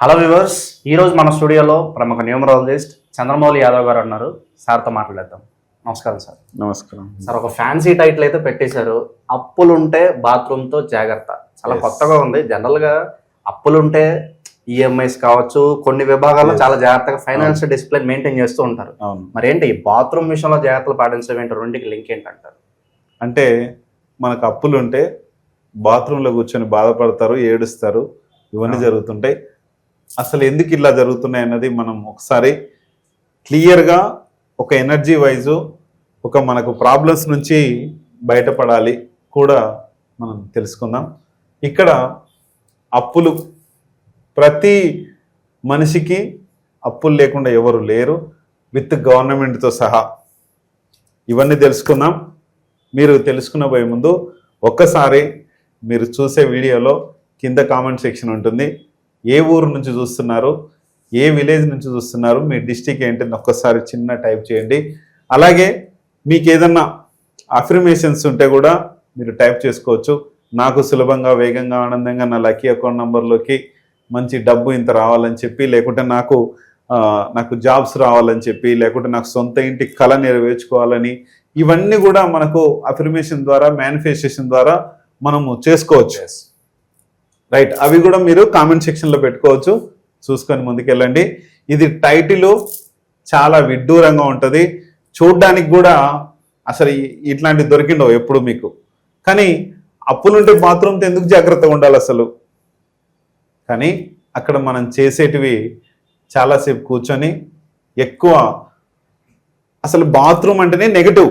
Hello viewers, ఈరోజు మన స్టూడియోలో ప్రముఖ న్యూమరాలజిస్ట్ చంద్రమౌళి యాదవ్ గారు ఉన్నారు. సార్తో మాట్లాడేద్దాం. నమస్కారం సార్. నమస్కారం సార్, ఒక ఫ్యాన్సీ టైటిల్ అయితే పెట్టేశారు, అప్పులుంటే బాత్రూమ్తో జాగ్రత్త. చాలా కొత్తగా ఉంది. జనరల్గా అప్పులుంటే ఈఎంఐస్ కావచ్చు, కొన్ని విభాగాల్లో చాలా జాగ్రత్తగా ఫైనాన్షియల్ డిసిప్లిన్ మెయింటైన్ చేస్తూ ఉంటారు. మరి ఏంటి ఈ బాత్రూమ్ విషయంలో జాగ్రత్తలు పాటించడం ఏంటి? రెండుకి లింక్ ఏంటంటారు? అంటే మనకు అప్పులు ఉంటే బాత్రూంలో కూర్చొని బాధపడతారు, ఏడుస్తారు, ఇవన్నీ జరుగుతుంటాయి. అసలు ఎందుకు ఇలా జరుగుతున్నాయి అన్నది మనం ఒకసారి క్లియర్గా ఒక ఎనర్జీ వైజు ఒక మనకు ప్రాబ్లమ్స్ నుంచి బయటపడాలి కూడా మనం తెలుసుకుందాం. ఇక్కడ అప్పులు ప్రతి మనిషికి అప్పులు లేకుండా ఎవరు లేరు, విత్ గవర్నమెంట్తో సహా. ఇవన్నీ తెలుసుకుందాం. మీరు తెలుసుకున్న పోయే ముందు ఒక్కసారి మీరు చూసే వీడియోలో కింద కామెంట్ సెక్షన్ ఉంటుంది. ఏ ఊరు నుంచి చూస్తున్నారు, ఏ విలేజ్ నుంచి చూస్తున్నారు, మీ డిస్టిక్ ఏంటని ఒక్కసారి చిన్న టైప్ చేయండి. అలాగే మీకు ఏదన్నా అఫర్మేషన్స్ ఉంటే కూడా మీరు టైప్ చేసుకోవచ్చు. నాకు సులభంగా, వేగంగా, ఆనందంగా నా లక్కీ అకౌంట్ నెంబర్లోకి మంచి డబ్బు ఇంత రావాలని చెప్పి, లేకుంటే నాకు జాబ్స్ రావాలని చెప్పి, లేకుంటే నాకు సొంత ఇంటి కళ నెరవేర్చుకోవాలని, ఇవన్నీ కూడా మనకు అఫర్మేషన్ ద్వారా, మేనిఫెస్టేషన్ ద్వారా మనము చేసుకోవచ్చు. రైట్, అవి కూడా మీరు కామెంట్ సెక్షన్లో పెట్టుకోవచ్చు. చూసుకొని ముందుకెళ్ళండి. ఇది టైటిల్ చాలా విడ్డూరంగా ఉంటుంది, చూడ్డానికి కూడా అసలు ఇట్లాంటి దొరికిండవు ఎప్పుడు మీకు. కానీ అప్పులుంటే బాత్రూమ్తో ఎందుకు జాగ్రత్తగా ఉండాలి అసలు? కానీ అక్కడ మనం చేసేటివి చాలాసేపు కూర్చొని ఎక్కువ, అసలు బాత్రూమ్ అంటేనే నెగటివ్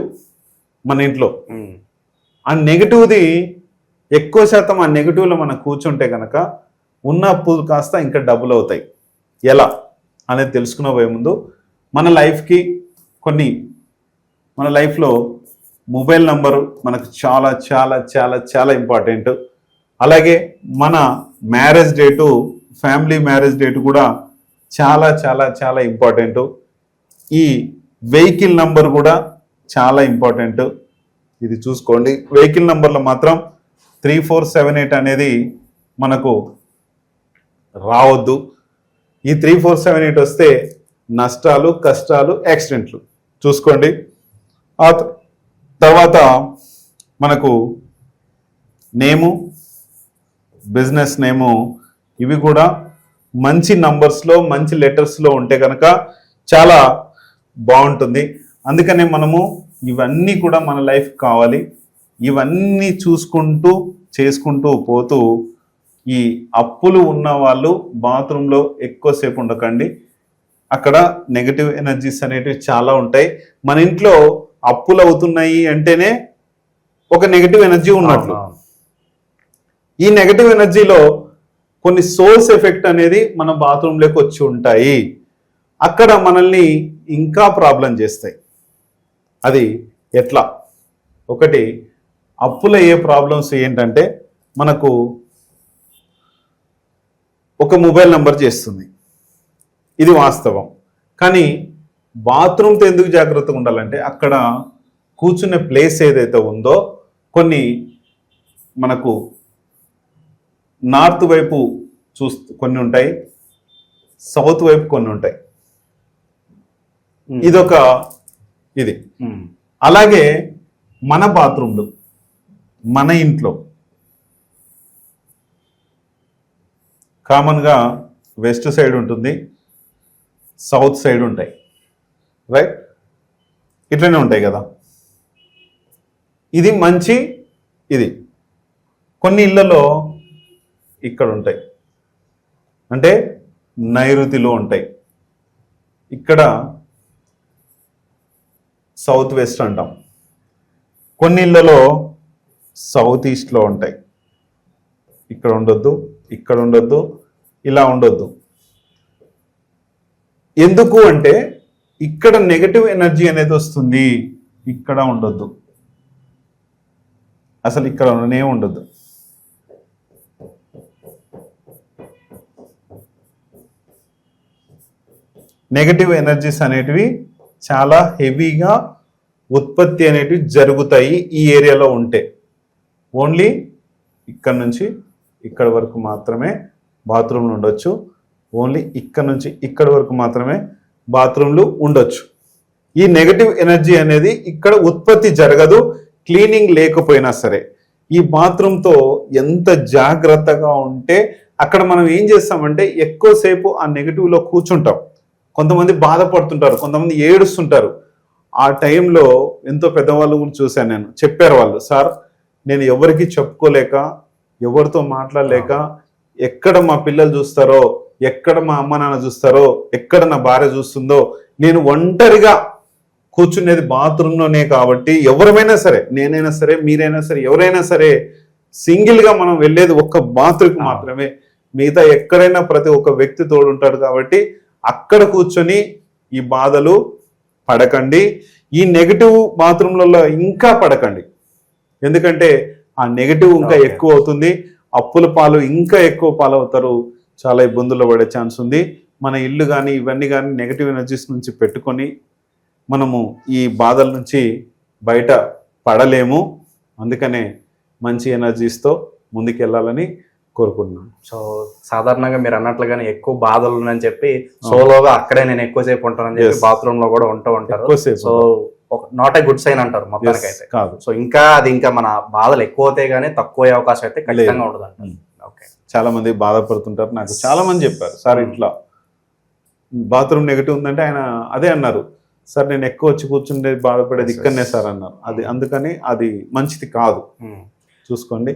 మన ఇంట్లో. ఆ నెగటివ్ది ఎక్కువ శాతం ఆ నెగిటివ్లో మనం కూర్చుంటే కనుక ఉన్న అప్పులు కాస్త ఇంకా డబుల్ అవుతాయి. ఎలా అనేది తెలుసుకునే పోయే ముందు మన లైఫ్లో మొబైల్ నంబరు మనకు చాలా చాలా చాలా చాలా ఇంపార్టెంట్. అలాగే మన marriage date, family marriage date కూడా చాలా చాలా చాలా ఇంపార్టెంట్. ఈ వెహికల్ నంబర్ కూడా చాలా ఇంపార్టెంట్. ఇది చూసుకోండి. వెహికల్ నంబర్లో మాత్రం 3478 అనేది మనకు రావద్దు. ఈ 3478 వస్తే నష్టాలు, కష్టాలు, యాక్సిడెంట్లు చూసుకోండి. ఆ తర్వాత మనకు నేము, బిజినెస్ నేము, ఇవి కూడా మంచి నంబర్స్లో, మంచి లెటర్స్లో ఉంటే కనుక చాలా బాగుంటుంది. అందుకనే మనము ఇవన్నీ కూడా మన లైఫ్ కావాలి. ఇవన్నీ చూసుకుంటూ చేసుకుంటూ పోతూ, ఈ అప్పులు ఉన్న వాళ్ళు బాత్రూంలో ఎక్కువసేపు ఉండకండి. అక్కడ నెగటివ్ ఎనర్జీస్ అనేటివి చాలా ఉంటాయి. మన ఇంట్లో అప్పులు అవుతున్నాయి అంటేనే ఒక నెగటివ్ ఎనర్జీ ఉన్నట్లు. ఈ నెగటివ్ ఎనర్జీలో కొన్ని సోర్స్ ఎఫెక్ట్ అనేది మన బాత్రూంలోకి వచ్చి ఉంటాయి. అక్కడ మనల్ని ఇంకా ప్రాబ్లం చేస్తాయి. అది ఎట్లా? ఒకటి, అప్పుల ఏ ప్రాబ్లమ్స్ ఏంటంటే, మనకు ఒక మొబైల్ నెంబర్ చేస్తుంది, ఇది వాస్తవం. కానీ బాత్రూమ్తో ఎందుకు జాగ్రత్తగా ఉండాలంటే, అక్కడ కూర్చునే ప్లేస్ ఏదైతే ఉందో, కొన్ని మనకు నార్త్ వైపు కొన్ని ఉంటాయి, సౌత్ వైపు కొన్ని ఉంటాయి. ఇది అలాగే మన బాత్రూమ్లు, మన ఇంట్లో కామన్గా వెస్ట్ సైడ్ ఉంటుంది, సౌత్ సైడ్ ఉంటాయి, రైట్? ఇట్లనే ఉంటాయి కదా. ఇది మంచి, ఇది కొన్ని ఇళ్లలో ఇక్కడ ఉంటాయి, అంటే నైరుతిలో ఉంటాయి. ఇక్కడ సౌత్ వెస్ట్ అంటాం. కొన్ని ఇళ్లలో సౌత్ ఈస్ట్లో ఉంటాయి. ఇక్కడ ఉండొద్దు, ఇక్కడ ఉండొద్దు, ఇలా ఉండొద్దు. ఎందుకు అంటే ఇక్కడ నెగటివ్ ఎనర్జీ అనేది వస్తుంది. ఇక్కడ ఉండొద్దు, అసలు ఇక్కడ ఉండనే ఉండొద్దు. నెగటివ్ ఎనర్జీస్ అనేటివి చాలా హెవీగా ఉత్పత్తి అనేటివి జరుగుతాయి ఈ ఏరియాలో ఉంటే. ఓన్లీ ఇక్కడ నుంచి ఇక్కడ వరకు మాత్రమే బాత్రూమ్లు ఉండొచ్చు. ఓన్లీ ఇక్కడ నుంచి ఇక్కడ వరకు మాత్రమే బాత్రూమ్లు ఉండొచ్చు. ఈ నెగటివ్ ఎనర్జీ అనేది ఇక్కడ ఉత్పత్తి జరగదు, క్లీనింగ్ లేకపోయినా సరే. ఈ బాత్రూమ్తో ఎంత జాగ్రత్తగా ఉంటే అక్కడ మనం ఏం చేస్తామంటే ఎక్కువసేపు ఆ నెగటివ్లో కూర్చుంటాం. కొంతమంది బాధపడుతుంటారు, కొంతమంది ఏడుస్తుంటారు. ఆ టైంలో ఎంతో పెద్దవాళ్ళు కూడా చూశాను నేను. చెప్పారు వాళ్ళు, సార్ నేను ఎవరికి చెప్పుకోలేక, ఎవరితో మాట్లాడలేక, ఎక్కడ మా పిల్లలు చూస్తారో, ఎక్కడ మా అమ్మ నాన్న చూస్తారో, ఎక్కడ నా భార్య చూస్తుందో, నేను ఒంటరిగా కూర్చునేది బాత్రూంలోనే. కాబట్టి ఎవరైనా సరే, నేనైనా సరే, మీరైనా సరే, ఎవరైనా సరే, సింగిల్గా మనం వెళ్ళేది ఒక్క బాత్రూమ్కి మాత్రమే. మిగతా ఎక్కడైనా ప్రతి ఒక్క వ్యక్తి తోడుంటాడు. కాబట్టి అక్కడ కూర్చొని ఈ బాధలు పడకండి. ఈ నెగిటివ్ బాత్రూమ్లలో ఇంకా పడకండి. ఎందుకంటే ఆ నెగిటివ్ ఇంకా ఎక్కువ అవుతుంది, అప్పుల పాలు ఇంకా ఎక్కువ పాలవుతారు, చాలా ఇబ్బందుల్లో పడే ఛాన్స్ ఉంది. మన ఇల్లు కానీ ఇవన్నీ కానీ నెగిటివ్ ఎనర్జీస్ నుంచి పెట్టుకొని మనము ఈ బాధల నుంచి బయట పడలేము. అందుకనే మంచి ఎనర్జీస్తో ముందుకెళ్ళాలని కోరుకుంటున్నాను. సో సాధారణంగా మీరు అన్నట్లుగానే ఎక్కువ బాధలు ఉన్నాయని చెప్పి సోలోగా అక్కడే నేను ఎక్కువసేపు ఉంటానని చెప్పి బాత్రూమ్ లో కూడా ఉంటూ ఉంటారు. So not a good sign అంటారు మొత్తానికి అయితే. కాదు, సో ఇంకా మన బాధలు ఎక్కువ అవుతాయి కానీ తక్కువ అయ్యే అవకాశం అయితే ఖచ్చితంగా ఉండదు అంటారు. ఓకే, చాలా మంది బాధపడుతుంటారు. నాకు చాలా మంది చెప్పారు, సార్ ఇట్లా బాత్రూమ్ నెగిటివ్ ఉందంటే ఆయన అదే అన్నారు, సార్ నేను ఎక్కువ వచ్చి కూర్చుంటే బాధపడేది ఇక్కడనే సార్ అన్నారు. అది అందుకని అది మంచిది కాదు, చూసుకోండి.